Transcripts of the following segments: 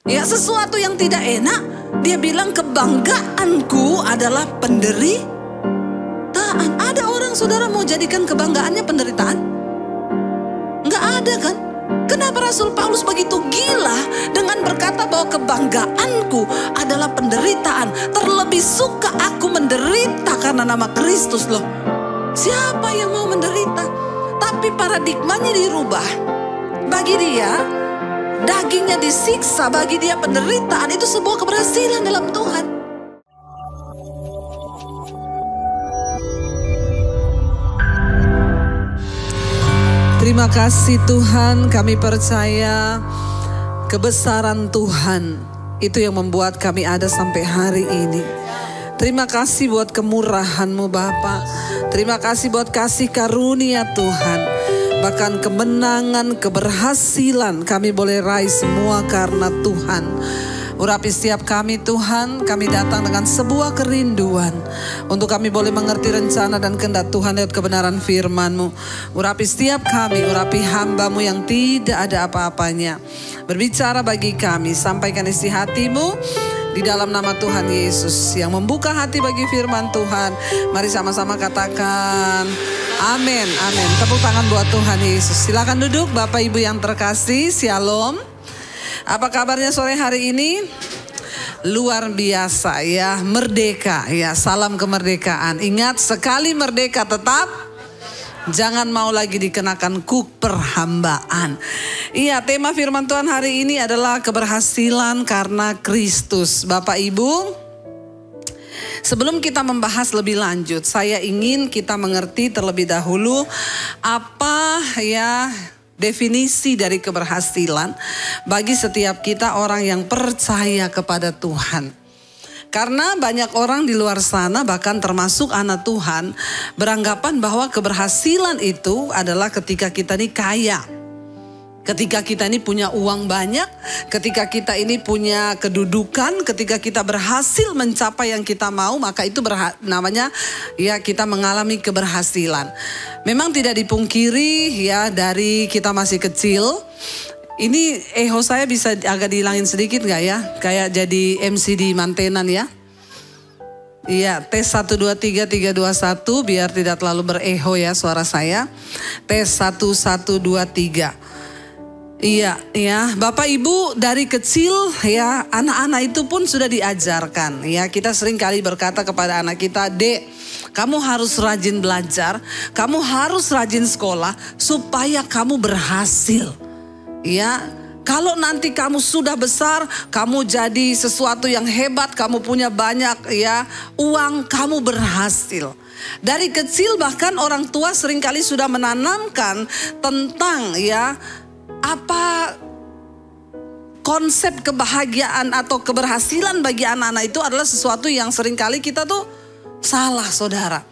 Ya, sesuatu yang tidak enak. Dia bilang kebanggaanku adalah penderitaan. Ada orang saudara mau jadikan kebanggaannya penderitaan? Enggak ada kan? Kenapa Rasul Paulus begitu gila dengan berkata bahwa kebanggaanku adalah penderitaan? Terlebih suka aku menderita karena nama Kristus loh. Siapa yang mau menderita? Tapi paradigmanya dirubah. Bagi dia, dagingnya disiksa, bagi dia penderitaan itu sebuah keberhasilan dalam Tuhan. Terima kasih Tuhan, kami percaya kebesaran Tuhan itu yang membuat kami ada sampai hari ini. Terima kasih buat kemurahan-Mu Bapa. Terima kasih buat kasih karunia Tuhan. Bahkan kemenangan, keberhasilan kami boleh raih semua karena Tuhan. Urapi setiap kami Tuhan, kami datang dengan sebuah kerinduan untuk kami boleh mengerti rencana dan kehendak Tuhan lewat kebenaran firman-Mu. Urapi setiap kami, urapi hamba-Mu yang tidak ada apa-apanya. Berbicara bagi kami, sampaikan isi hati-Mu di dalam nama Tuhan Yesus yang membuka hati bagi firman Tuhan. Mari sama-sama katakan amin, amin. Tepuk tangan buat Tuhan Yesus. Silakan duduk Bapak Ibu yang terkasih, shalom. Apa kabarnya sore hari ini? Luar biasa ya, merdeka ya, salam kemerdekaan. Ingat, sekali merdeka tetap jangan mau lagi dikenakan kuk perhambaan. Iya, tema firman Tuhan hari ini adalah keberhasilan karena Kristus. Bapak Ibu, sebelum kita membahas lebih lanjut, saya ingin kita mengerti terlebih dahulu apa ya definisi dari keberhasilan bagi setiap kita orang yang percaya kepada Tuhan. Karena banyak orang di luar sana, bahkan termasuk anak Tuhan, beranggapan bahwa keberhasilan itu adalah ketika kita ini kaya. Ketika kita ini punya uang banyak, ketika kita ini punya kedudukan, ketika kita berhasil mencapai yang kita mau, maka itu namanya ya kita mengalami keberhasilan. Memang tidak dipungkiri ya, dari kita masih kecil. Ini eho saya bisa agak dihilangin sedikit gak ya? Kayak jadi MC di mantenan ya. Iya, tes 1, 2, 3, 3, 2, 1 biar tidak terlalu bereho ya suara saya. Tes 1, 1, 2, 3. Iya, ya, Bapak Ibu dari kecil ya, anak-anak itu pun sudah diajarkan ya. Kita sering kali berkata kepada anak kita, "Dek, kamu harus rajin belajar, kamu harus rajin sekolah supaya kamu berhasil." Ya, kalau nanti kamu sudah besar, kamu jadi sesuatu yang hebat, kamu punya banyak ya uang, kamu berhasil. Dari kecil bahkan orang tua seringkali sudah menanamkan tentang ya apa konsep kebahagiaan atau keberhasilan bagi anak-anak itu adalah sesuatu yang seringkali kita tuh salah saudara.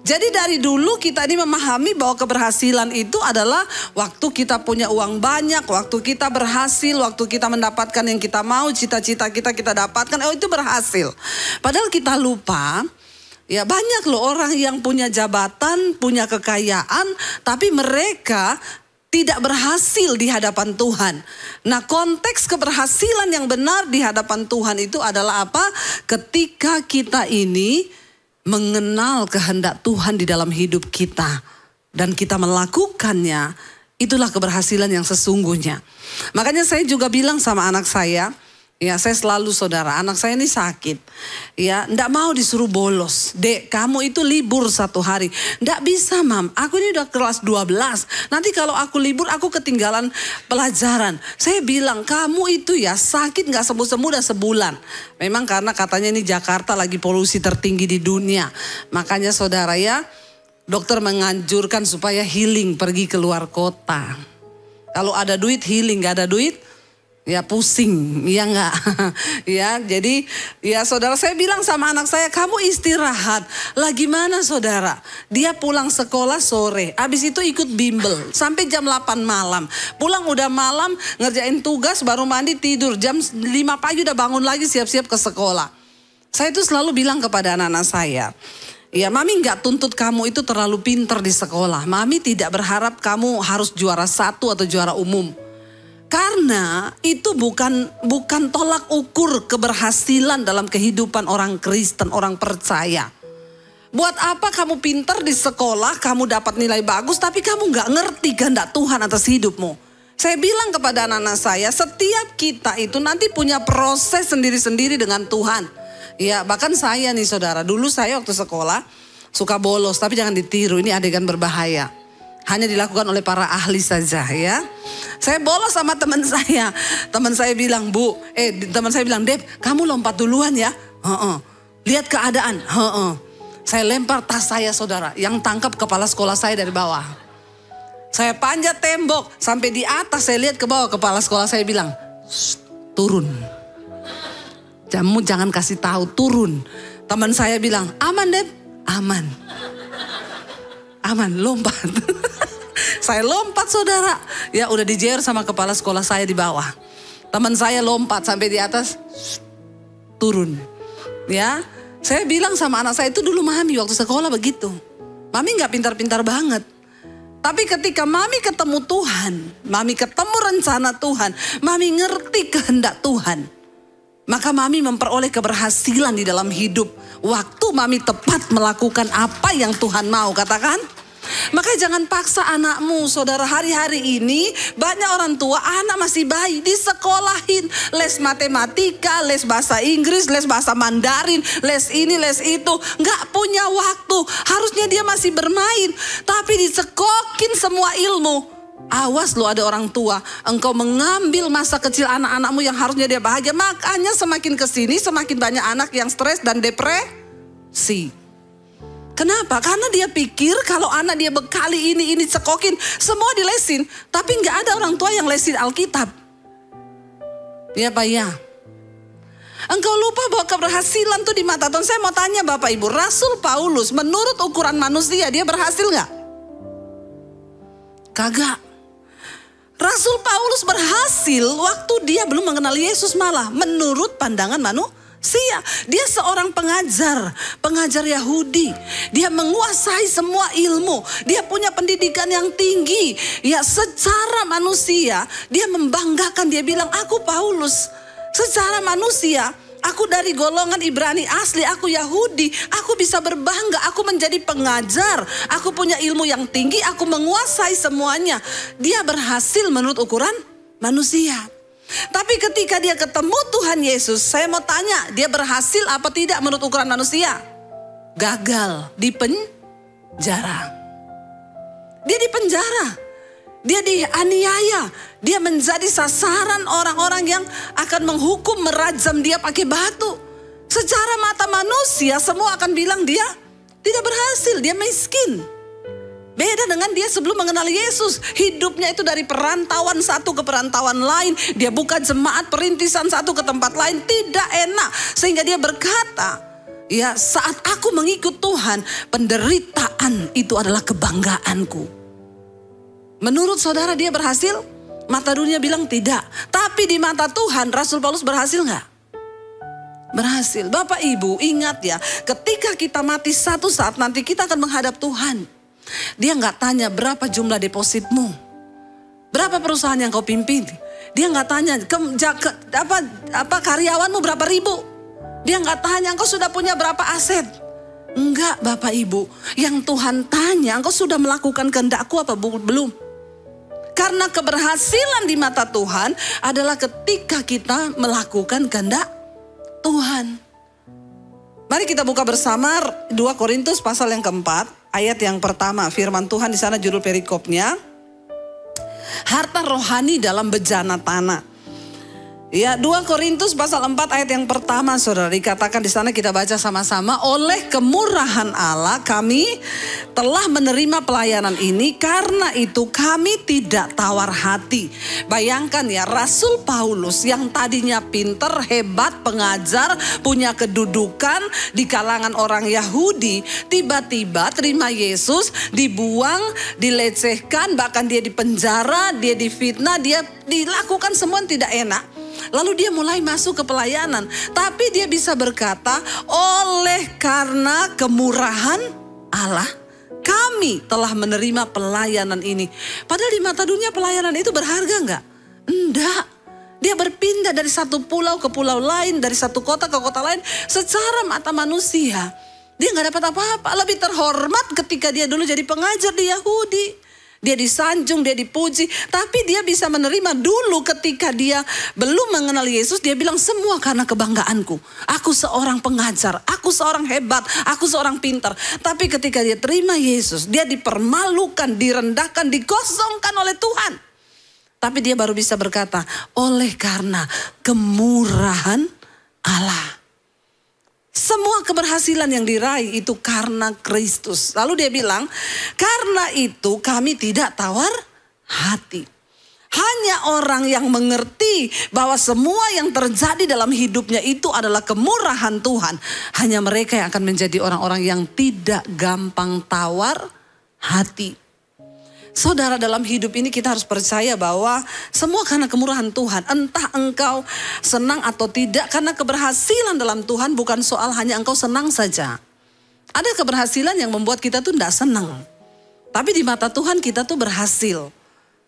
Jadi dari dulu kita ini memahami bahwa keberhasilan itu adalah waktu kita punya uang banyak, waktu kita berhasil, waktu kita mendapatkan yang kita mau, cita-cita kita dapatkan, oh itu berhasil. Padahal kita lupa, ya banyak loh orang yang punya jabatan, punya kekayaan, tapi mereka tidak berhasil di hadapan Tuhan. Nah, konteks keberhasilan yang benar di hadapan Tuhan itu adalah apa? Ketika kita ini mengenal kehendak Tuhan di dalam hidup kita dan kita melakukannya, itulah keberhasilan yang sesungguhnya. Makanya saya juga bilang sama anak saya, ya saya selalu saudara, anak saya ini sakit. Ya, enggak mau disuruh bolos. Dek, kamu itu libur 1 hari. Enggak bisa mam, aku ini udah kelas 12. Nanti kalau aku libur, aku ketinggalan pelajaran. Saya bilang, kamu itu ya sakit gak sembuh-sembuh udah sebulan. Memang karena katanya ini Jakarta lagi polusi tertinggi di dunia. Makanya saudara ya, dokter menganjurkan supaya healing, pergi keluar kota. Kalau ada duit healing, gak ada duit ya pusing, ya enggak? Ya, jadi ya saudara, saya bilang sama anak saya, kamu istirahat. Lah gimana saudara? Dia pulang sekolah sore, habis itu ikut bimbel sampai jam 8 malam. Pulang udah malam, ngerjain tugas, baru mandi tidur. Jam 5 pagi udah bangun lagi siap-siap ke sekolah. Saya itu selalu bilang kepada anak-anak saya, ya mami gak tuntut kamu itu terlalu pinter di sekolah. Mami tidak berharap kamu harus juara 1 atau juara umum. Karena itu bukan tolak ukur keberhasilan dalam kehidupan orang Kristen, orang percaya. Buat apa kamu pintar di sekolah, kamu dapat nilai bagus, tapi kamu gak ngerti kehendak Tuhan atas hidupmu. Saya bilang kepada anak-anak saya, setiap kita itu nanti punya proses sendiri-sendiri dengan Tuhan. Ya, bahkan saya nih saudara, dulu saya waktu sekolah suka bolos, tapi jangan ditiru, ini adegan berbahaya. Hanya dilakukan oleh para ahli saja ya. Saya bolos sama teman saya. Teman saya bilang, teman saya bilang, Dep, kamu lompat duluan ya. Lihat keadaan. Saya lempar tas saya saudara, yang tangkap kepala sekolah saya dari bawah. Saya panjat tembok, sampai di atas saya lihat ke bawah, kepala sekolah saya bilang, turun. Kamu jangan kasih tahu, turun. Teman saya bilang, aman Dep, aman. Aman, lompat. Saya lompat saudara. Ya udah dijewer sama kepala sekolah saya di bawah. Teman saya lompat sampai di atas, turun. Ya, saya bilang sama anak saya itu dulu Mami waktu sekolah begitu. Mami gak pintar-pintar banget. Tapi ketika Mami ketemu Tuhan, Mami ketemu rencana Tuhan, Mami ngerti kehendak Tuhan. Maka Mami memperoleh keberhasilan di dalam hidup. Waktu Mami tepat melakukan apa yang Tuhan mau, katakan. Makanya jangan paksa anakmu, saudara. Hari-hari ini banyak orang tua anak masih bayi disekolahin. Les matematika, les bahasa Inggris, les bahasa Mandarin, les ini, les itu. Gak punya waktu, harusnya dia masih bermain. Tapi dicekokin semua ilmu. Awas lo ada orang tua, engkau mengambil masa kecil anak-anakmu yang harusnya dia bahagia. Makanya semakin kesini semakin banyak anak yang stres dan depresi. Kenapa? Karena dia pikir kalau anak dia bekali ini cekokin, semua dilesin. Tapi gak ada orang tua yang lesin Alkitab. Ya Pak ya. Engkau lupa bahwa keberhasilan tuh di mata Tuhan. Saya mau tanya Bapak Ibu, Rasul Paulus menurut ukuran manusia dia berhasil gak? Kagak. Rasul Paulus berhasil waktu dia belum mengenal Yesus malah. Menurut pandangan manusia. Dia seorang pengajar Yahudi. Dia menguasai semua ilmu. Dia punya pendidikan yang tinggi. Ya secara manusia dia membanggakan. Dia bilang aku Paulus. Secara manusia aku dari golongan Ibrani asli. Aku Yahudi. Aku bisa berbangga. Aku menjadi pengajar. Aku punya ilmu yang tinggi. Aku menguasai semuanya. Dia berhasil menurut ukuran manusia. Tapi ketika dia ketemu Tuhan Yesus, saya mau tanya, dia berhasil apa tidak menurut ukuran manusia? Gagal, di penjara. Dia di penjara. Dia dianiaya. Dia menjadi sasaran orang-orang yang akan menghukum, merajam dia pakai batu. Secara mata manusia semua akan bilang dia tidak berhasil, dia miskin. Beda dengan dia sebelum mengenal Yesus. Hidupnya itu dari perantauan satu ke perantauan lain. Dia buka jemaat perintisan satu ke tempat lain. Tidak enak. Sehingga dia berkata, ya saat aku mengikut Tuhan, penderitaan itu adalah kebanggaanku. Menurut saudara dia berhasil? Mata dunia bilang tidak. Tapi di mata Tuhan, Rasul Paulus berhasil gak? Berhasil. Bapak Ibu ingat ya, ketika kita mati satu saat nanti kita akan menghadap Tuhan. Dia gak tanya berapa jumlah depositmu, berapa perusahaan yang kau pimpin. Dia gak tanya apa karyawanmu berapa ribu. Dia gak tanya engkau sudah punya berapa aset. Enggak Bapak Ibu. Yang Tuhan tanya, engkau sudah melakukan kehendakku apa belum? Karena keberhasilan di mata Tuhan adalah ketika kita melakukan kehendak Tuhan. Mari kita buka bersama 2 Korintus pasal yang keempat. Ayat yang pertama, firman Tuhan di sana judul perikopnya, harta rohani dalam bejana tanah. Ya, 2 Korintus pasal 4 ayat yang pertama, saudara, dikatakan di sana kita baca sama-sama, oleh kemurahan Allah kami telah menerima pelayanan ini, karena itu kami tidak tawar hati. Bayangkan ya, Rasul Paulus yang tadinya pinter, hebat, pengajar, punya kedudukan di kalangan orang Yahudi, tiba-tiba terima Yesus, dibuang, dilecehkan, bahkan dia dipenjara, dia difitnah, dia dilakukan semua yang tidak enak. Lalu dia mulai masuk ke pelayanan. Tapi dia bisa berkata, oleh karena kemurahan Allah, kami telah menerima pelayanan ini. Padahal di mata dunia pelayanan itu berharga enggak? Enggak. Dia berpindah dari satu pulau ke pulau lain, dari satu kota ke kota lain. Secara mata manusia, dia gak dapat apa-apa. Lebih terhormat ketika dia dulu jadi pengajar di Yahudi. Dia disanjung, dia dipuji. Tapi dia bisa menerima dulu ketika dia belum mengenal Yesus. Dia bilang semua karena kebanggaanku. Aku seorang pengajar, aku seorang hebat, aku seorang pintar. Tapi ketika dia terima Yesus, dia dipermalukan, direndahkan, dikosongkan oleh Tuhan. Tapi dia baru bisa berkata, oleh karena kemurahan Allah. Semua keberhasilan yang diraih itu karena Kristus. Lalu dia bilang, karena itu kami tidak tawar hati. Hanya orang yang mengerti bahwa semua yang terjadi dalam hidupnya itu adalah kemurahan Tuhan. Hanya mereka yang akan menjadi orang-orang yang tidak gampang tawar hati. Saudara, dalam hidup ini kita harus percaya bahwa semua karena kemurahan Tuhan. Entah engkau senang atau tidak, karena keberhasilan dalam Tuhan bukan soal hanya engkau senang saja. Ada keberhasilan yang membuat kita tuh tidak senang. Tapi di mata Tuhan kita tuh berhasil.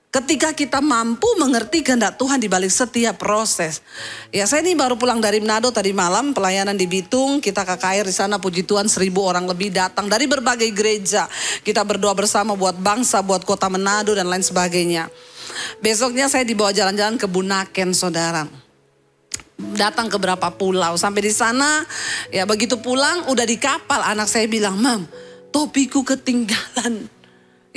Ketika kita mampu mengerti kehendak Tuhan di balik setiap proses. Ya, saya ini baru pulang dari Manado tadi malam, pelayanan di Bitung, kita KKR di sana, puji Tuhan 1.000 orang lebih datang dari berbagai gereja. Kita berdoa bersama buat bangsa, buat kota Manado dan lain sebagainya. Besoknya saya dibawa jalan-jalan ke Bunaken, saudara. Datang ke beberapa pulau, sampai di sana, ya begitu pulang udah di kapal, anak saya bilang, "Mam, topiku ketinggalan."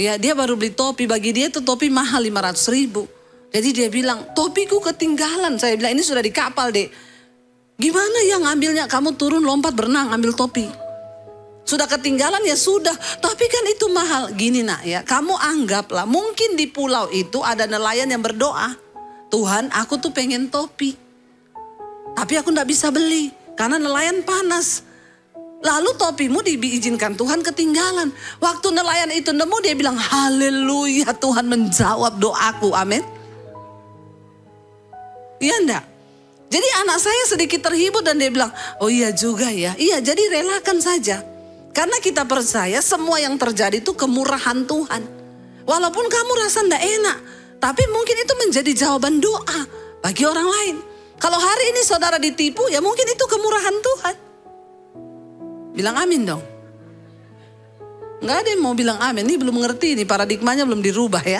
Ya, dia baru beli topi, bagi dia itu topi mahal 500.000. Jadi dia bilang, topiku ketinggalan. Saya bilang, ini sudah di kapal, Dek. Gimana yang ngambilnya? Kamu turun lompat berenang ambil topi. Sudah ketinggalan ya sudah, tapi kan itu mahal. Gini nak ya, kamu anggaplah mungkin di pulau itu ada nelayan yang berdoa. Tuhan, aku tuh pengen topi. Tapi aku gak bisa beli karena nelayan panas. Lalu topimu diizinkan Tuhan ketinggalan. Waktu nelayan itu nemu dia bilang haleluya, Tuhan menjawab doaku, amin. Iya enggak? Jadi anak saya sedikit terhibur dan dia bilang, oh iya juga ya. Iya, jadi relakan saja. Karena kita percaya semua yang terjadi itu kemurahan Tuhan. Walaupun kamu rasa enggak enak, tapi mungkin itu menjadi jawaban doa bagi orang lain. Kalau hari ini saudara ditipu, ya mungkin itu kemurahan Tuhan. Bilang amin dong. Nggak ada yang mau bilang amin. Ini belum mengerti, ini paradigmanya belum dirubah ya.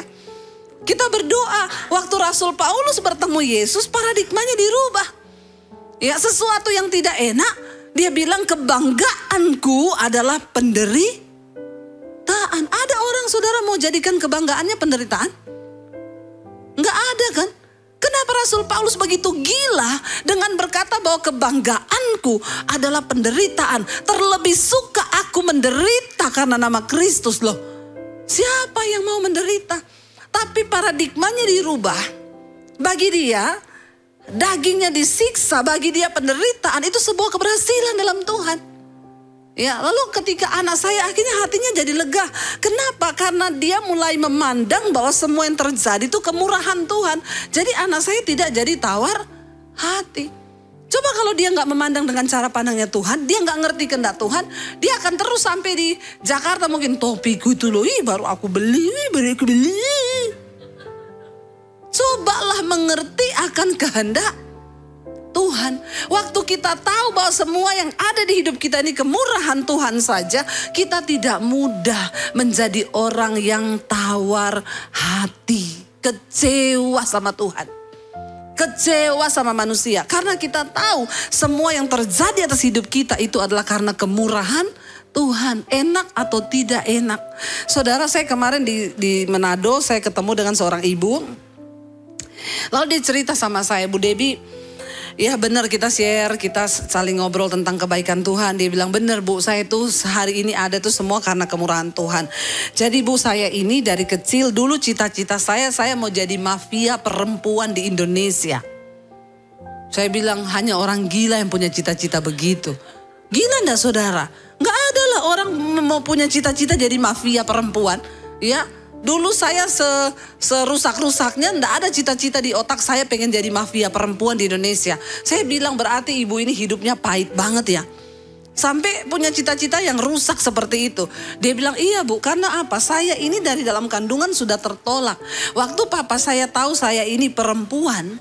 Kita berdoa. Waktu Rasul Paulus bertemu Yesus, paradigmanya dirubah. Ya, sesuatu yang tidak enak, dia bilang kebanggaanku adalah penderitaan. Ada orang saudara mau jadikan kebanggaannya penderitaan? Nggak ada kan? Kenapa Rasul Paulus begitu gila dengan berkata bahwa kebanggaanku adalah penderitaan. Terlebih suka aku menderita karena nama Kristus loh. Siapa yang mau menderita? Tapi paradigmanya dirubah. Bagi dia, dagingnya disiksa, bagi dia penderitaan itu sebuah keberhasilan dalam Tuhan. Ya, lalu ketika anak saya akhirnya hatinya jadi lega. Kenapa? Karena dia mulai memandang bahwa semua yang terjadi itu kemurahan Tuhan. Jadi anak saya tidak jadi tawar hati. Coba kalau dia nggak memandang dengan cara pandangnya Tuhan, dia nggak ngerti kehendak Tuhan, dia akan terus sampai di Jakarta mungkin topiku itu loh, baru aku beli. Cobalah mengerti akan kehendak Tuhan. Waktu kita tahu bahwa semua yang ada di hidup kita ini kemurahan Tuhan saja, kita tidak mudah menjadi orang yang tawar hati, kecewa sama Tuhan, kecewa sama manusia. Karena kita tahu semua yang terjadi atas hidup kita itu adalah karena kemurahan Tuhan. Enak atau tidak enak. Saudara, saya kemarin di Manado, saya ketemu dengan seorang ibu. Lalu dia cerita sama saya, Bu Debbie, ya benar kita share, kita saling ngobrol tentang kebaikan Tuhan. Dia bilang benar Bu, saya tuh hari ini ada tuh semua karena kemurahan Tuhan. Jadi Bu, saya ini dari kecil dulu cita-cita saya mau jadi mafia perempuan di Indonesia. Saya bilang hanya orang gila yang punya cita-cita begitu. Gila enggak saudara? Enggak ada lah orang mau punya cita-cita jadi mafia perempuan. Ya. Dulu saya serusak-rusaknya enggak ada cita-cita di otak saya pengen jadi mafia perempuan di Indonesia. Saya bilang berarti ibu ini hidupnya pahit banget ya. Sampai punya cita-cita yang rusak seperti itu. Dia bilang, iya Bu, karena apa? Saya ini dari dalam kandungan sudah tertolak. Waktu papa saya tahu saya ini perempuan,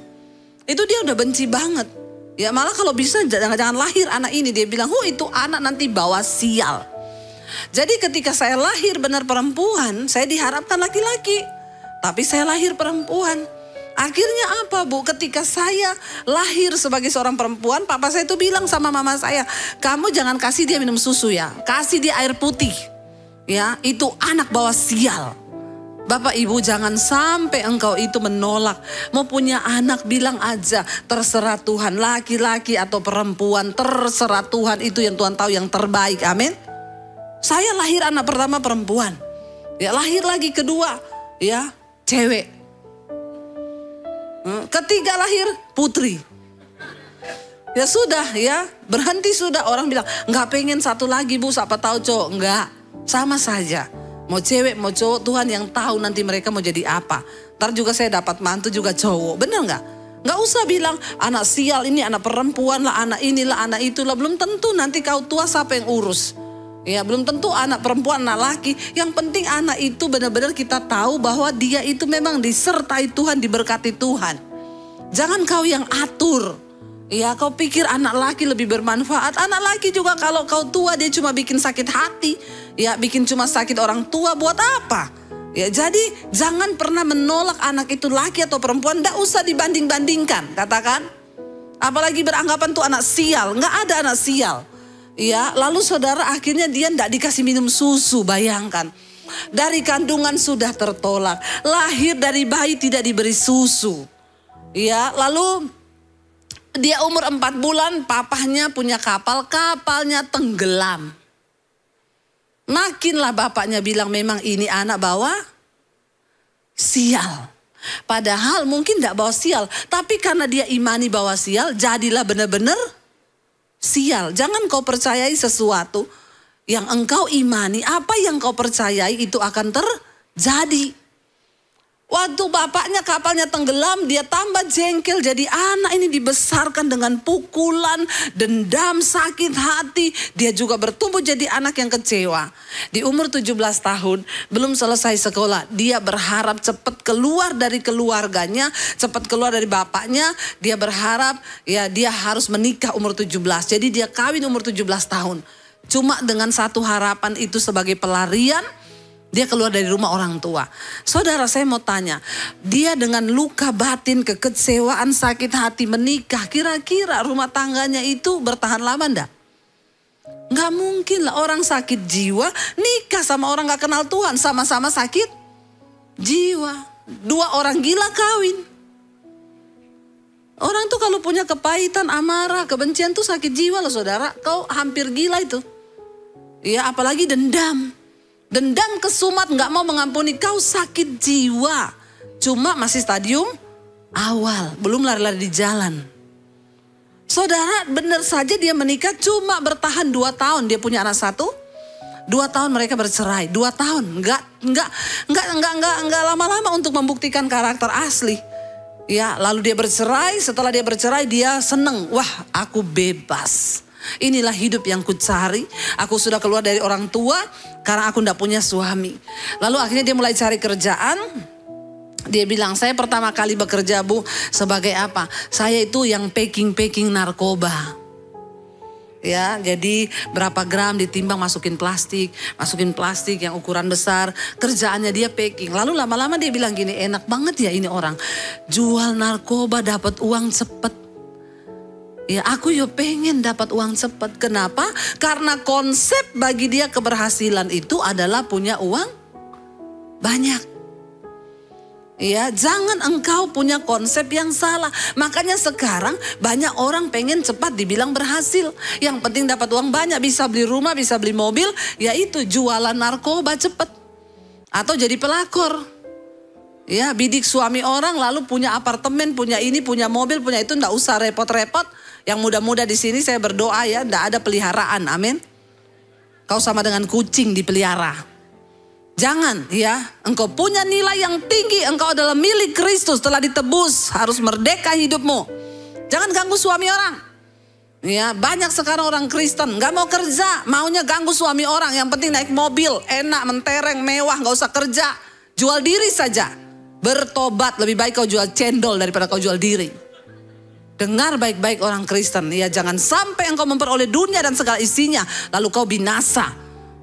itu dia udah benci banget. Ya malah kalau bisa jangan lahir anak ini. Dia bilang, itu anak nanti bawa sial. Jadi ketika saya lahir benar perempuan, saya diharapkan laki-laki. Tapi saya lahir perempuan. Akhirnya apa Bu? Ketika saya lahir sebagai seorang perempuan, papa saya itu bilang sama mama saya, kamu jangan kasih dia minum susu ya, kasih dia air putih. Ya, itu anak bawa sial. Bapak Ibu jangan sampai engkau itu menolak. Mau punya anak bilang aja, terserah Tuhan, laki-laki atau perempuan, terserah Tuhan, itu yang Tuhan tahu yang terbaik. Amin. Saya lahir anak pertama perempuan. Ya, lahir lagi kedua, ya, cewek. Ketiga lahir putri. Ya sudah ya, berhenti sudah. Orang bilang nggak pengen satu lagi Bu, siapa tahu cowok. Nggak, sama saja. Mau cewek mau cowok, Tuhan yang tahu nanti mereka mau jadi apa. Ntar juga saya dapat mantu juga cowok, bener nggak? Nggak usah bilang anak sial ini, anak perempuan lah, anak inilah, anak itulah. Belum tentu nanti kau tua siapa yang urus. Ya belum tentu anak perempuan, anak laki. Yang penting anak itu benar-benar kita tahu bahwa dia itu memang disertai Tuhan, diberkati Tuhan. Jangan kau yang atur. Ya kau pikir anak laki lebih bermanfaat. Anak laki juga kalau kau tua dia cuma bikin sakit hati. Ya bikin cuma sakit orang tua, buat apa? Ya jadi jangan pernah menolak anak itu laki atau perempuan. Nggak usah dibanding-bandingkan, katakan. Apalagi beranggapan tuh anak sial. Nggak ada anak sial. Ya, lalu saudara akhirnya dia tidak dikasih minum susu, bayangkan. Dari kandungan sudah tertolak, lahir dari bayi tidak diberi susu. Ya, lalu dia umur 4 bulan, papahnya punya kapal, kapalnya tenggelam. Makinlah bapaknya bilang memang ini anak bawa sial. Padahal mungkin tidak bawa sial, tapi karena dia imani bawa sial, jadilah benar-benar sial. Jangan kau percayai sesuatu yang engkau imani, apa yang kau percayai itu akan terjadi. Waktu bapaknya kapalnya tenggelam, dia tambah jengkel. Jadi anak ini dibesarkan dengan pukulan, dendam, sakit hati. Dia juga bertumbuh jadi anak yang kecewa. Di umur 17 tahun, belum selesai sekolah. Dia berharap cepat keluar dari keluarganya, cepat keluar dari bapaknya. Dia berharap ya dia harus menikah umur 17. Jadi dia kawin umur 17 tahun. Cuma dengan satu harapan itu sebagai pelarian. Dia keluar dari rumah orang tua. Saudara saya mau tanya, dia dengan luka batin, kekecewaan, sakit hati menikah. Kira-kira rumah tangganya itu bertahan lama enggak? Nggak mungkin lah, orang sakit jiwa nikah sama orang gak kenal Tuhan. Sama-sama sakit jiwa. 2 orang gila kawin. Orang tuh kalau punya kepahitan, amarah, kebencian tuh sakit jiwa loh saudara. Kau hampir gila itu. Ya apalagi dendam. Dendam kesumat, gak mau mengampuni, kau sakit jiwa. Cuma masih stadium awal, belum lari-lari di jalan. Saudara benar saja dia menikah cuma bertahan 2 tahun. Dia punya anak 1, 2 tahun mereka bercerai. 2 tahun, enggak lama-lama untuk membuktikan karakter asli. Ya lalu dia bercerai, setelah dia bercerai dia seneng. Wah aku bebas. Inilah hidup yang ku cari. Aku sudah keluar dari orang tua karena aku tidak punya suami. Lalu akhirnya dia mulai cari kerjaan. Dia bilang saya pertama kali bekerja Bu sebagai apa? Saya itu yang packing narkoba. Ya jadi berapa gram ditimbang masukin plastik yang ukuran besar. Kerjaannya dia packing. Lalu lama-lama dia bilang gini, enak banget ya ini orang. Jual narkoba dapat uang cepet. Ya aku pengen dapat uang cepat. Kenapa? Karena konsep bagi dia keberhasilan itu adalah punya uang banyak. Ya jangan engkau punya konsep yang salah. Makanya sekarang banyak orang pengen cepat dibilang berhasil. Yang penting dapat uang banyak, bisa beli rumah, bisa beli mobil. Yaitu jualan narkoba cepat. Atau jadi pelakor. Ya bidik suami orang lalu punya apartemen, punya ini, punya mobil, punya itu. Nggak usah repot-repot. Yang muda-muda di sini saya berdoa ya, tidak ada peliharaan, amin. Kau sama dengan kucing dipelihara. Jangan ya, engkau punya nilai yang tinggi, engkau adalah milik Kristus, telah ditebus, harus merdeka hidupmu. Jangan ganggu suami orang. Ya, banyak sekarang orang Kristen nggak mau kerja, maunya ganggu suami orang. Yang penting naik mobil, enak, mentereng, mewah, nggak usah kerja, jual diri saja. Bertobat, lebih baik kau jual cendol daripada kau jual diri. Dengar baik-baik orang Kristen, ya jangan sampai engkau memperoleh dunia dan segala isinya, lalu kau binasa.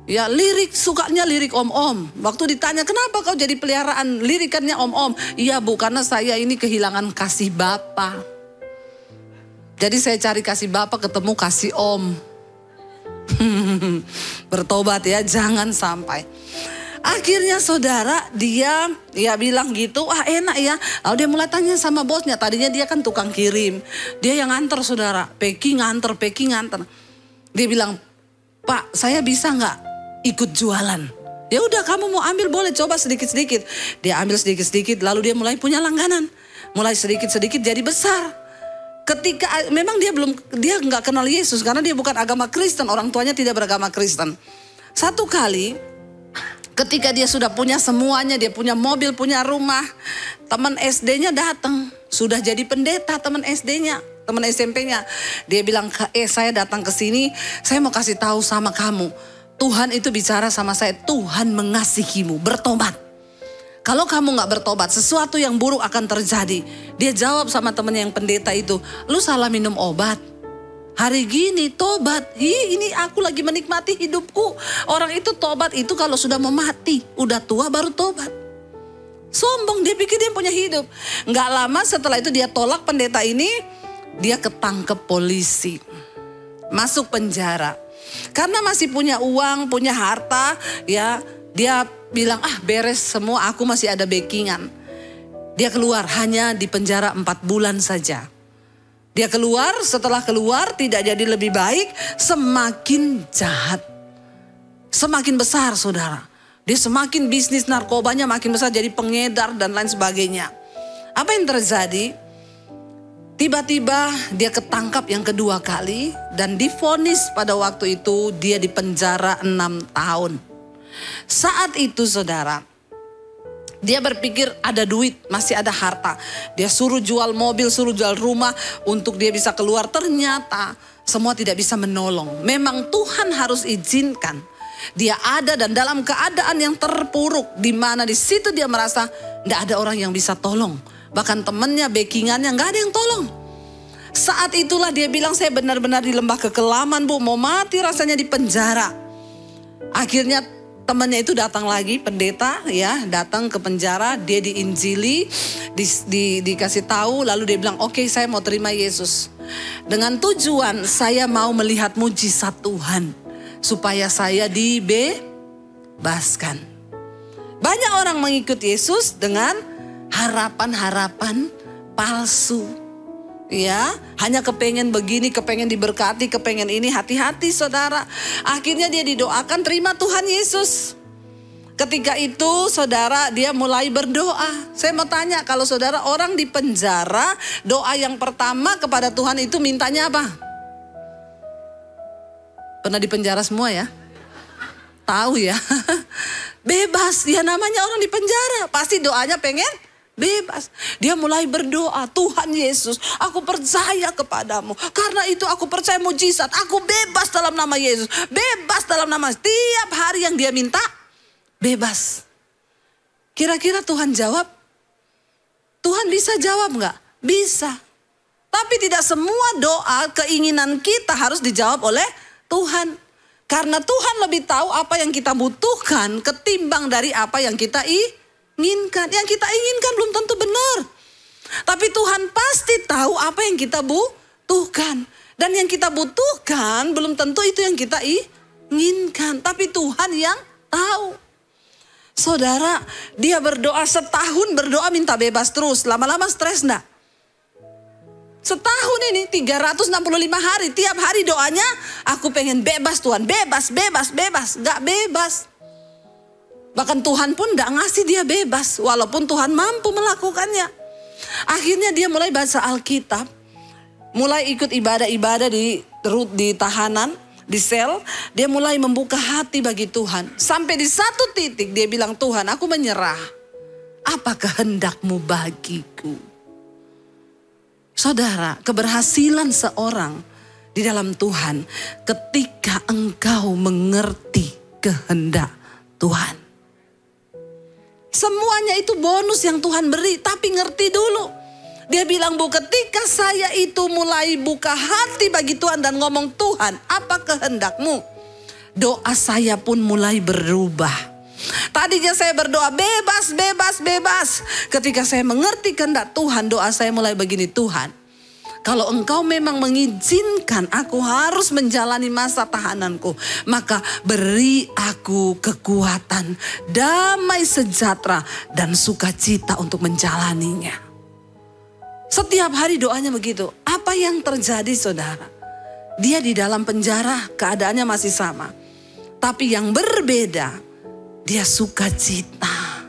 Ya lirik, sukanya lirik om-om. Waktu ditanya kenapa kau jadi peliharaan lirikannya om-om? Iya bu, karena saya ini kehilangan kasih Bapa. Jadi saya cari kasih Bapa, ketemu kasih Om. Bertobat ya, jangan sampai. Akhirnya saudara, dia bilang gitu, wah enak ya. Lalu dia mulai tanya sama bosnya, tadinya dia kan tukang kirim. Dia yang nganter saudara, packing nganter. Dia bilang, Pak saya bisa gak ikut jualan? Ya udah kamu mau ambil boleh, coba sedikit-sedikit. Dia ambil sedikit-sedikit, lalu dia mulai punya langganan. Mulai sedikit-sedikit jadi besar. Ketika memang dia nggak kenal Yesus karena dia bukan agama Kristen, orang tuanya tidak beragama Kristen. Satu kali ketika dia sudah punya semuanya, dia punya mobil, punya rumah, teman SD-nya datang, sudah jadi pendeta teman SD-nya, teman SMP-nya. Dia bilang, saya datang ke sini, saya mau kasih tahu sama kamu, Tuhan itu bicara sama saya, Tuhan mengasihimu, bertobat. Kalau kamu gak bertobat, sesuatu yang buruk akan terjadi. Dia jawab sama temennya yang pendeta itu, lu salah minum obat. Hari gini tobat, ini aku lagi menikmati hidupku. Orang itu tobat itu kalau sudah mau mati, udah tua baru tobat. Sombong, dia pikir dia punya hidup. Gak lama setelah itu dia tolak pendeta ini, dia ketangkep polisi. Masuk penjara. Karena masih punya uang, punya harta, ya dia bilang beres semua, aku masih ada backingan. Dia keluar hanya di penjara 4 bulan saja. Dia keluar, setelah keluar tidak jadi lebih baik, semakin jahat. Semakin besar saudara. Dia semakin bisnis narkobanya makin besar, jadi pengedar dan lain sebagainya. Apa yang terjadi? Tiba-tiba dia ketangkap yang kedua kali dan divonis pada waktu itu dia dipenjara 6 tahun. Saat itu saudara, dia berpikir ada duit, masih ada harta. Dia suruh jual mobil, suruh jual rumah untuk dia bisa keluar. Ternyata semua tidak bisa menolong. Memang Tuhan harus izinkan dia ada dan dalam keadaan yang terpuruk, di mana di situ dia merasa tidak ada orang yang bisa tolong. Bahkan temannya, backingannya nggak ada yang tolong. Saat itulah dia bilang, saya benar-benar di lembah kekelaman bu, mau mati rasanya di penjara. Akhirnya temannya itu datang lagi, pendeta ya, datang ke penjara, dia diinjili, dikasih tahu, lalu dia bilang, oke, saya mau terima Yesus. Dengan tujuan saya mau melihat mujizat Tuhan, supaya saya dibebaskan. Banyak orang mengikut Yesus dengan harapan-harapan palsu. Ya, hanya kepengen begini, kepengen diberkati, kepengen ini, hati-hati saudara. Akhirnya dia didoakan terima Tuhan Yesus. Ketika itu saudara dia mulai berdoa. Saya mau tanya, kalau saudara orang di penjara, doa yang pertama kepada Tuhan itu mintanya apa? Pernah di penjara semua ya? Tahu ya? Bebas, ya namanya orang di penjara. Pasti doanya pengen bebas. Dia mulai berdoa, Tuhan Yesus, aku percaya kepadamu. Karena itu aku percaya mujizat. Aku bebas dalam nama Yesus. Bebas dalam nama. Tiap hari yang dia minta, bebas. Kira-kira Tuhan jawab? Tuhan bisa jawab nggak? Bisa. Tapi tidak semua doa, keinginan kita harus dijawab oleh Tuhan. Karena Tuhan lebih tahu apa yang kita butuhkan ketimbang dari apa yang kita inginkan. Yang kita inginkan belum tentu benar. Tapi Tuhan pasti tahu apa yang kita butuhkan. Dan yang kita butuhkan belum tentu itu yang kita inginkan. Tapi Tuhan yang tahu. Saudara, dia berdoa setahun, berdoa minta bebas terus. Lama-lama stres enggak? Setahun ini 365 hari. Tiap hari doanya, aku pengen bebas Tuhan. Bebas, bebas, bebas. Gak bebas. Bahkan Tuhan pun gak ngasih dia bebas. Walaupun Tuhan mampu melakukannya. Akhirnya dia mulai baca Alkitab. Mulai ikut ibadah-ibadah di tahanan, di sel. Dia mulai membuka hati bagi Tuhan. Sampai di satu titik dia bilang, Tuhan aku menyerah. Apa kehendakmu bagiku? Saudara, keberhasilan seorang di dalam Tuhan ketika engkau mengerti kehendak Tuhan. Semuanya itu bonus yang Tuhan beri, tapi ngerti dulu. Dia bilang, Bu, ketika saya itu mulai buka hati bagi Tuhan dan ngomong, Tuhan, apa kehendakmu? Doa saya pun mulai berubah. Tadinya saya berdoa bebas, bebas, bebas. Ketika saya mengerti kehendak Tuhan, doa saya mulai begini, Tuhan, kalau engkau memang mengizinkan aku harus menjalani masa tahananku, maka beri aku kekuatan, damai sejahtera, dan sukacita untuk menjalaninya. Setiap hari doanya begitu. Apa yang terjadi, saudara? Dia di dalam penjara, keadaannya masih sama. Tapi yang berbeda, dia sukacita.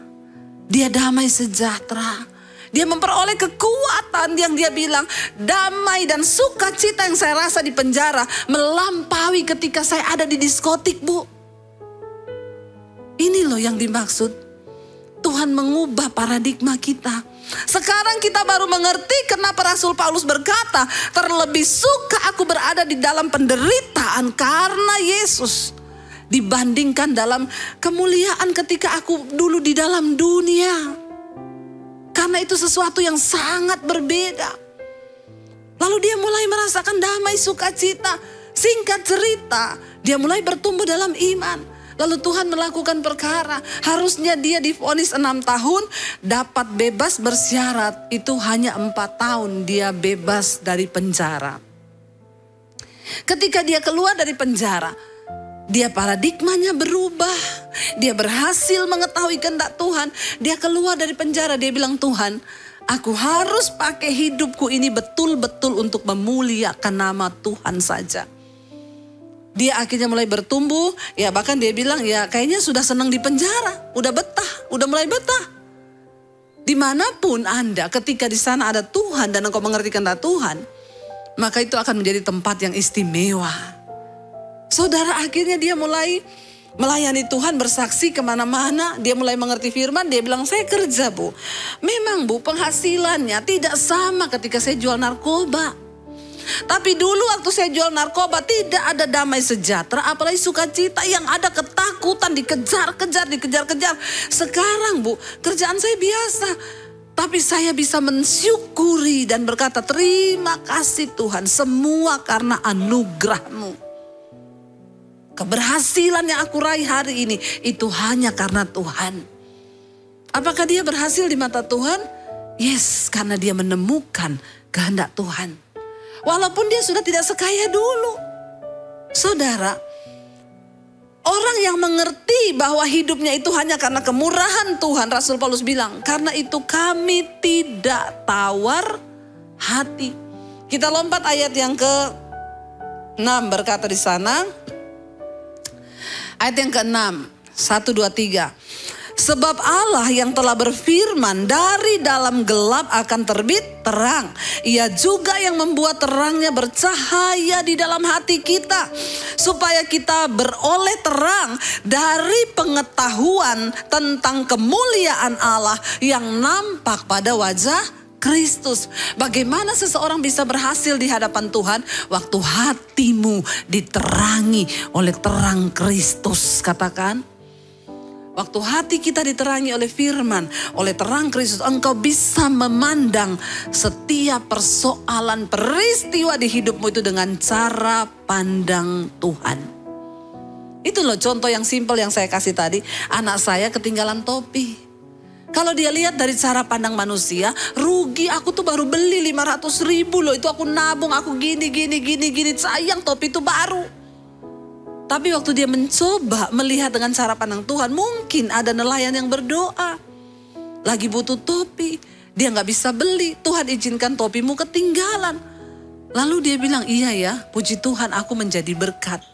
Dia damai sejahtera. Dia memperoleh kekuatan yang dia bilang, damai dan sukacita yang saya rasa di penjara melampaui ketika saya ada di diskotik, Bu. Ini loh yang dimaksud. Tuhan mengubah paradigma kita. Sekarang kita baru mengerti kenapa Rasul Paulus berkata, terlebih suka aku berada di dalam penderitaan karena Yesus, dibandingkan dalam kemuliaan ketika aku dulu di dalam dunia. Karena itu sesuatu yang sangat berbeda. Lalu dia mulai merasakan damai sukacita. Singkat cerita, dia mulai bertumbuh dalam iman. Lalu Tuhan melakukan perkara. Harusnya dia divonis 6 tahun, dapat bebas bersyarat. Itu hanya 4 tahun dia bebas dari penjara. Ketika dia keluar dari penjara, dia paradigmanya berubah. Dia berhasil mengetahui kehendak Tuhan. Dia keluar dari penjara, dia bilang, Tuhan, aku harus pakai hidupku ini betul-betul untuk memuliakan nama Tuhan saja. Dia akhirnya mulai bertumbuh, ya bahkan dia bilang, ya kayaknya sudah senang di penjara, udah betah, udah mulai betah. Dimanapun Anda, ketika di sana ada Tuhan dan engkau mengerti kehendak Tuhan, maka itu akan menjadi tempat yang istimewa. Saudara, akhirnya dia mulai melayani Tuhan, bersaksi kemana-mana. Dia mulai mengerti firman, dia bilang, saya kerja, Bu. Memang, Bu, penghasilannya tidak sama ketika saya jual narkoba. Tapi dulu waktu saya jual narkoba tidak ada damai sejahtera, apalagi sukacita, yang ada ketakutan, dikejar-kejar. Sekarang, Bu, kerjaan saya biasa. Tapi saya bisa mensyukuri dan berkata, terima kasih Tuhan, semua karena anugerah-Mu. Keberhasilan yang aku raih hari ini itu hanya karena Tuhan. Apakah dia berhasil di mata Tuhan? Yes, karena dia menemukan kehendak Tuhan. Walaupun dia sudah tidak sekaya dulu. Saudara, orang yang mengerti bahwa hidupnya itu hanya karena kemurahan Tuhan, Rasul Paulus bilang, karena itu kami tidak tawar hati. Kita lompat ayat yang ke-6, berkata di sana. Ayat yang ke-6, 1, 2, 3. Sebab Allah yang telah berfirman, dari dalam gelap akan terbit terang. Ia juga yang membuat terangnya bercahaya di dalam hati kita, supaya kita beroleh terang dari pengetahuan tentang kemuliaan Allah yang nampak pada wajah Kristus. Bagaimana seseorang bisa berhasil di hadapan Tuhan? Waktu hatimu diterangi oleh terang Kristus, katakan. Waktu hati kita diterangi oleh firman, oleh terang Kristus, engkau bisa memandang setiap persoalan, peristiwa di hidupmu itu dengan cara pandang Tuhan. Itu loh contoh yang simpel yang saya kasih tadi. Anak saya ketinggalan topi. Kalau dia lihat dari cara pandang manusia, rugi, aku tuh baru beli 500.000 loh. Itu aku nabung, aku gini. Sayang topi itu baru. Tapi waktu dia mencoba melihat dengan cara pandang Tuhan, mungkin ada nelayan yang berdoa. Lagi butuh topi, dia gak bisa beli. Tuhan izinkan topimu ketinggalan. Lalu dia bilang, iya ya, puji Tuhan aku menjadi berkat.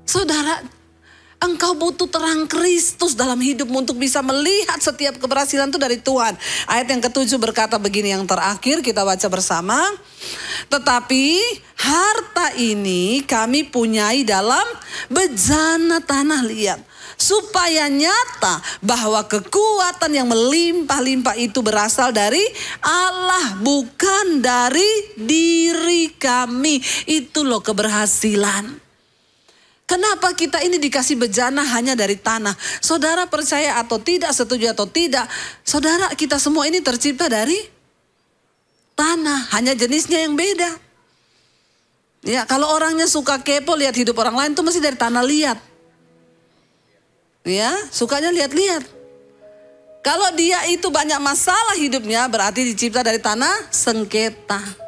Saudara, engkau butuh terang Kristus dalam hidupmu untuk bisa melihat setiap keberhasilan itu dari Tuhan. Ayat yang ke-7 berkata begini, yang terakhir kita baca bersama. Tetapi harta ini kami punyai dalam bejana tanah liat, supaya nyata bahwa kekuatan yang melimpah-limpah itu berasal dari Allah, bukan dari diri kami. Itu loh keberhasilan. Kenapa kita ini dikasih bejana hanya dari tanah? Saudara percaya atau tidak, setuju atau tidak, saudara kita semua ini tercipta dari tanah, hanya jenisnya yang beda. Ya, kalau orangnya suka kepo lihat hidup orang lain tuh mesti dari tanah liat. Ya, sukanya lihat-lihat. Kalau dia itu banyak masalah hidupnya berarti dicipta dari tanah sengketa.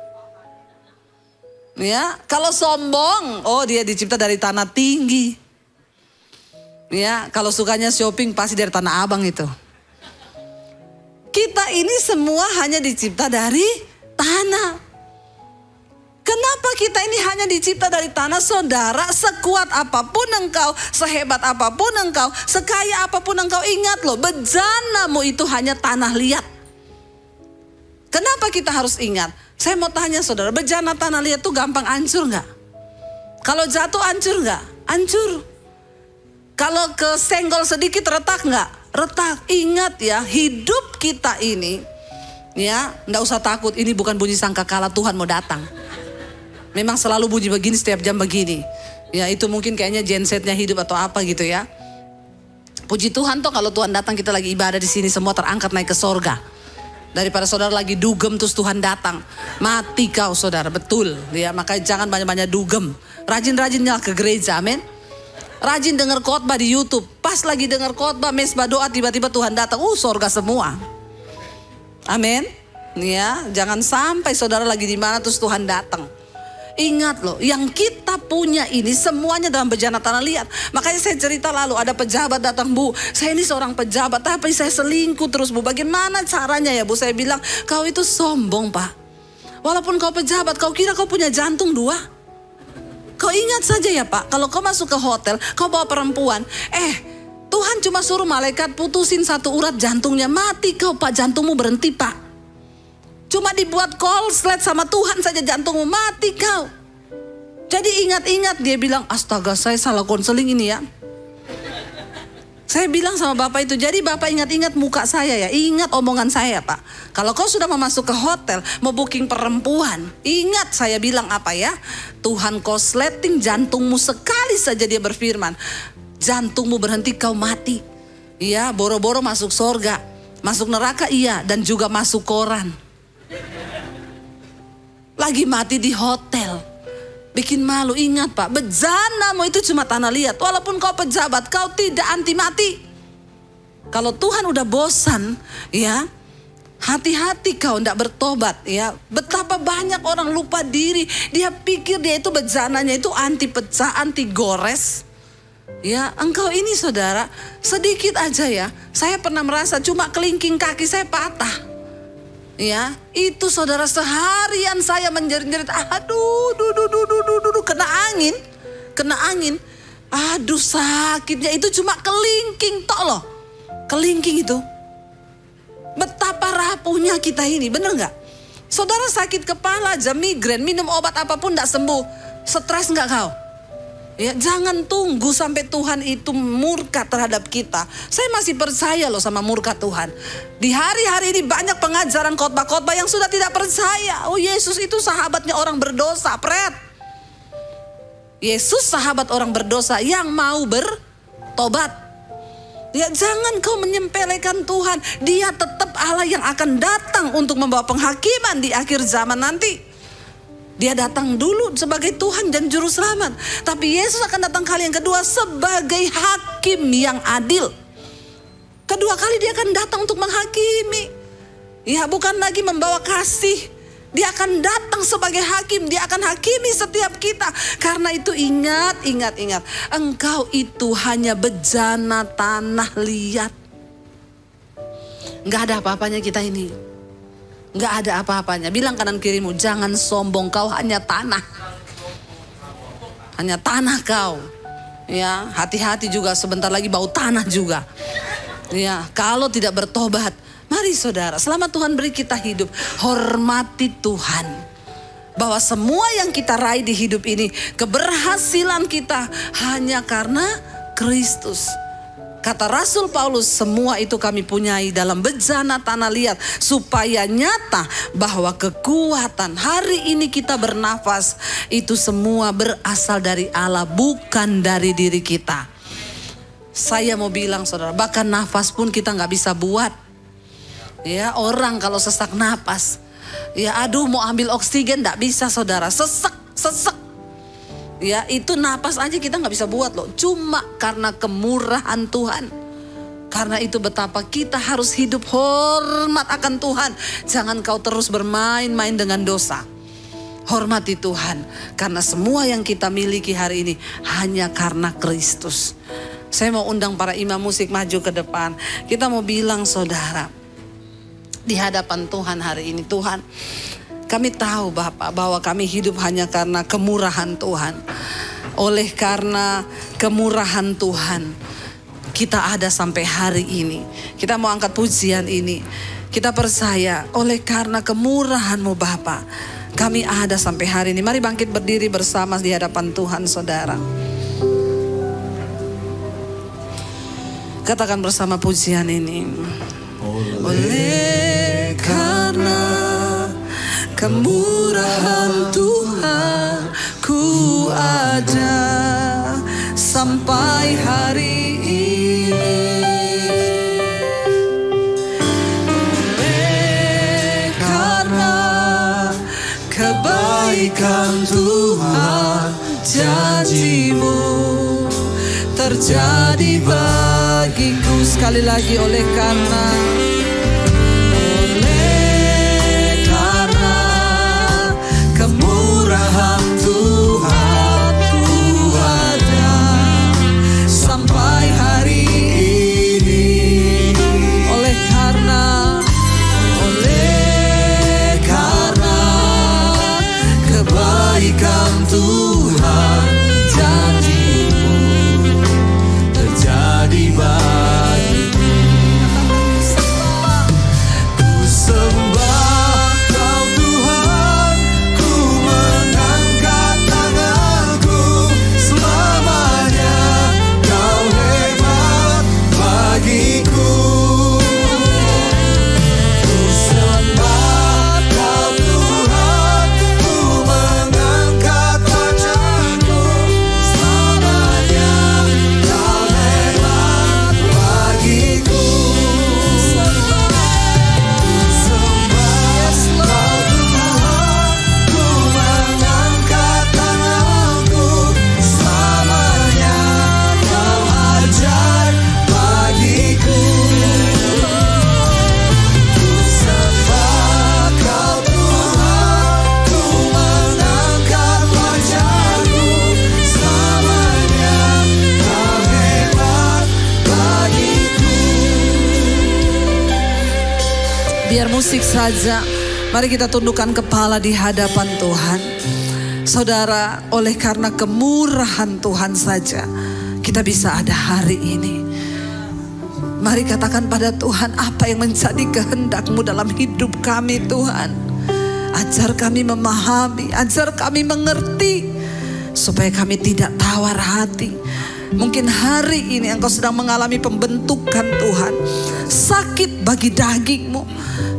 Ya, kalau sombong, oh dia dicipta dari tanah tinggi. Ya, kalau sukanya shopping pasti dari Tanah Abang itu. Kita ini semua hanya dicipta dari tanah. Kenapa kita ini hanya dicipta dari tanah, saudara? Sekuat apapun engkau, sehebat apapun engkau, sekaya apapun engkau, ingat loh, bejanamu itu hanya tanah liat. Kenapa kita harus ingat? Saya mau tanya saudara, bejana tanah liat tuh gampang hancur nggak? Kalau jatuh hancur nggak? Hancur. Kalau kesenggol sedikit retak nggak? Retak. Ingat ya, hidup kita ini, ya nggak usah takut. Ini bukan bunyi sangkakala Tuhan mau datang. Memang selalu bunyi begini setiap jam begini. Ya itu mungkin kayaknya gensetnya hidup atau apa gitu ya. Puji Tuhan toh kalau Tuhan datang kita lagi ibadah di sini semua terangkat naik ke sorga. Daripada saudara lagi dugem terus Tuhan datang. Mati kau saudara, betul. Ya, makanya jangan banyak-banyak dugem. Rajin-rajinnya ke gereja, amin. Rajin dengar khotbah di YouTube. Pas lagi dengar khotbah, mesbah doa, tiba-tiba Tuhan datang. Sorga semua. Amin. Ya, jangan sampai saudara lagi di mana terus Tuhan datang. Ingat loh, yang kita punya ini semuanya dalam bejana tanah liat. Makanya saya cerita lalu ada pejabat datang, Bu, saya ini seorang pejabat tapi saya selingkuh terus, Bu. Bagaimana caranya ya, Bu? Saya bilang, kau itu sombong, Pak. Walaupun kau pejabat, kau kira kau punya jantung 2? Kau ingat saja ya, Pak, kalau kau masuk ke hotel, kau bawa perempuan, Tuhan cuma suruh malaikat putusin 1 urat jantungnya, mati kau, Pak, jantungmu berhenti, Pak. Cuma dibuat konslet sama Tuhan saja jantungmu mati kau. Jadi ingat-ingat, dia bilang, astaga saya salah konseling ini ya. Saya bilang sama Bapak itu, jadi Bapak ingat-ingat muka saya ya, ingat omongan saya Pak. Kalau kau sudah mau masuk ke hotel, mau booking perempuan, ingat saya bilang apa ya. Tuhan konsleting jantungmu sekali saja dia berfirman. Jantungmu berhenti kau mati. Iya, boro-boro masuk sorga, masuk neraka iya, dan juga masuk koran. Lagi mati di hotel. Bikin malu. Ingat Pak, bejanamu itu cuma tanah liat. Walaupun kau pejabat, kau tidak anti mati. Kalau Tuhan udah bosan, ya, hati-hati kau tidak bertobat, ya. Betapa banyak orang lupa diri. Dia pikir dia itu bejananya itu anti pecah, anti gores. Ya, engkau ini saudara, sedikit aja ya. Saya pernah merasa cuma kelingking kaki saya patah. Ya, itu saudara seharian saya menjerit-jerit, aduh, kena angin, aduh sakitnya itu cuma kelingking tok loh, kelingking itu. Betapa rapuhnya kita ini, bener nggak? Saudara sakit kepala aja, migrain, minum obat apapun nggak sembuh, stres nggak kau? Ya, jangan tunggu sampai Tuhan itu murka terhadap kita. Saya masih percaya loh sama murka Tuhan. Di hari-hari ini banyak pengajaran khotbah-khotbah yang sudah tidak percaya. Oh, Yesus itu sahabatnya orang berdosa, pret. Yesus sahabat orang berdosa yang mau bertobat. Ya, jangan kau menyempelekan Tuhan. Dia tetap Allah yang akan datang untuk membawa penghakiman di akhir zaman nanti. Dia datang dulu sebagai Tuhan dan Juru Selamat. Tapi Yesus akan datang kali yang kedua sebagai hakim yang adil. Kedua kali dia akan datang untuk menghakimi. Ya, bukan lagi membawa kasih. Dia akan datang sebagai hakim. Dia akan hakimi setiap kita. Karena itu ingat. Engkau itu hanya bejana tanah liat. Gak ada apa-apanya kita ini. Gak ada apa-apanya. Bilang kanan kirimu, jangan sombong, kau hanya tanah. Hanya tanah kau. Ya, hati-hati juga, sebentar lagi bau tanah juga. Ya, kalau tidak bertobat, mari saudara, selama Tuhan beri kita hidup, hormati Tuhan. Bahwa semua yang kita raih di hidup ini, keberhasilan kita hanya karena Kristus. Kata Rasul Paulus, semua itu kami punyai dalam bejana tanah liat, supaya nyata bahwa kekuatan hari ini kita bernafas itu semua berasal dari Allah, bukan dari diri kita. Saya mau bilang saudara, bahkan nafas pun kita nggak bisa buat. Ya, orang kalau sesak napas, ya aduh mau ambil oksigen nggak bisa saudara, sesek. Ya itu napas aja kita nggak bisa buat loh, cuma karena kemurahan Tuhan. Karena itu betapa kita harus hidup hormat akan Tuhan. Jangan kau terus bermain-main dengan dosa. Hormati Tuhan, karena semua yang kita miliki hari ini hanya karena Kristus. Saya mau undang para imam musik maju ke depan. Kita mau bilang saudara, di hadapan Tuhan hari ini, Tuhan, kami tahu Bapak bahwa kami hidup hanya karena kemurahan Tuhan. Oleh karena kemurahan Tuhan, kita ada sampai hari ini. Kita mau angkat pujian ini. Kita percaya oleh karena kemurahan-Mu Bapak, kami ada sampai hari ini. Mari bangkit berdiri bersama di hadapan Tuhan saudara. Katakan bersama pujian ini. Oleh karena kemurahan Tuhan, ku ada sampai hari ini. Oleh karena kebaikan Tuhan, janji-Mu terjadi bagiku. Sekali lagi, oleh karena kemurahan Tuhan, ku ada sampai hari ini. Oleh karena kebaikan Tuhan, janji-Mu terjadi bagiku. Ku sembah Kau Tuhan, ku mengangkat tanganku, selamanya Kau hebat bagiku. Ku sembah Kau Tuhan, ku mengangkat wajahku, selamanya Kau hebat bagiku. Biar musik saja, mari kita tundukkan kepala di hadapan Tuhan. Saudara, oleh karena kemurahan Tuhan saja kita bisa ada hari ini. Mari katakan pada Tuhan, apa yang menjadi kehendak-Mu dalam hidup kami Tuhan. Ajar kami memahami, ajar kami mengerti, supaya kami tidak tawar hati. Mungkin hari ini Engkau sedang mengalami pembentukan Tuhan, sakit bagi daging-Mu,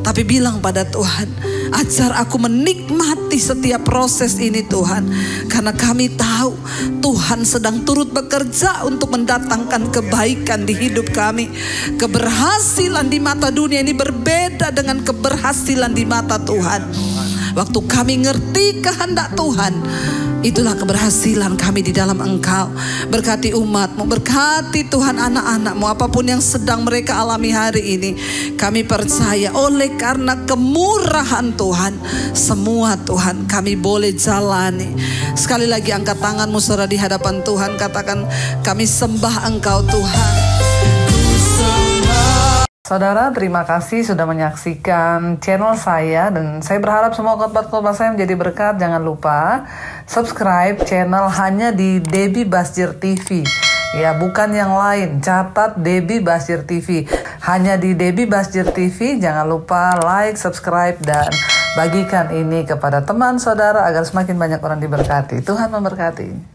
tapi bilang pada Tuhan, ajar aku menikmati setiap proses ini Tuhan. Karena kami tahu Tuhan sedang turut bekerja untuk mendatangkan kebaikan di hidup kami. Keberhasilan di mata dunia ini berbeda dengan keberhasilan di mata Tuhan. Waktu kami ngerti kehendak Tuhan, itulah keberhasilan kami di dalam Engkau. Berkati umat-Mu, berkati Tuhan anak-anak-Mu, apapun yang sedang mereka alami hari ini. Kami percaya oleh karena kemurahan Tuhan, semua Tuhan kami boleh jalani. Sekali lagi angkat tanganmu saudara di hadapan Tuhan, katakan, kami sembah Engkau Tuhan. Saudara, terima kasih sudah menyaksikan channel saya, dan saya berharap semua khotbah-khotbah saya menjadi berkat. Jangan lupa subscribe channel hanya di Debbie Basjir TV. Ya, bukan yang lain. Catat Debbie Basjir TV. Hanya di Debbie Basjir TV. Jangan lupa like, subscribe, dan bagikan ini kepada teman saudara agar semakin banyak orang diberkati. Tuhan memberkati.